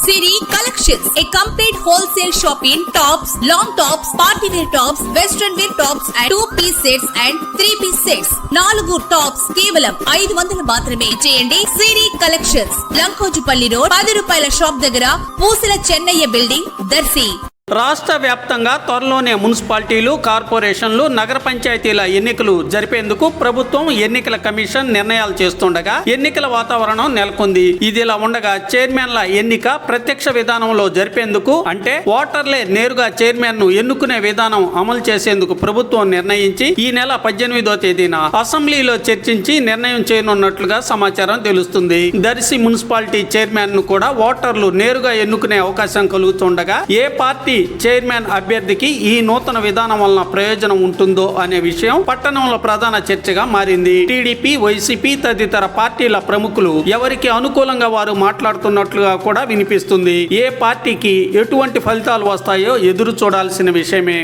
Siri Collections, a complete wholesale shop in tops, long tops, party wear tops, western wear tops and 2-piece sets and 3-piece sets. 4 tops కేవలం 500 మాత్రమే. చేయండి సిరి collections, లంకోజుపల్లి road, 10 రూపాయల shop దగ్గర, పూసల Chennaiah building, Darsi. రాష్ట్ర వ్యాప్తంగా త్వరలోనే మున్సిపాలిటీలు, కార్పొరేషన్లు, నగర పంచాయతీల ఎన్నికలు జరిపేందుకు ప్రభుత్వం ఎన్నికల కమిషన్ నిర్ణయాలు చేస్తుండగా ఎన్నికల వాతావరణం నెలకొంది. ఇదిలా ఉండగా చైర్మన్ల ఎన్నిక ప్రత్యక్ష విధానంలో జరిపేందుకు, అంటే ఓటర్లే నేరుగా చైర్మన్ ను ఎన్నుకునే విధానం అమలు చేసేందుకు ప్రభుత్వం నిర్ణయించి ఈ నెల 18వ తేదీన అసెంబ్లీలో చర్చించి నిర్ణయం చేయనున్నట్లుగా సమాచారం తెలుస్తుంది. దర్శి మున్సిపాలిటీ చైర్మన్ ను కూడా ఓటర్లు నేరుగా ఎన్నుకునే అవకాశం కలుగుతుండగా ఏ పార్టీ చైర్మన్ అభ్యర్థికి ఈ నూతన విధానం వలన ప్రయోజనం ఉంటుందో అనే విషయం పట్టణంలో ప్రధాన చర్చగా మారింది. టీడీపీ, వైసీపీ తదితర పార్టీల ప్రముఖులు ఎవరికి అనుకూలంగా వారు మాట్లాడుతున్నట్లుగా కూడా వినిపిస్తుంది. ఏ పార్టీకి ఎటువంటి ఫలితాలు వస్తాయో ఎదురు చూడాల్సిన విషయమే.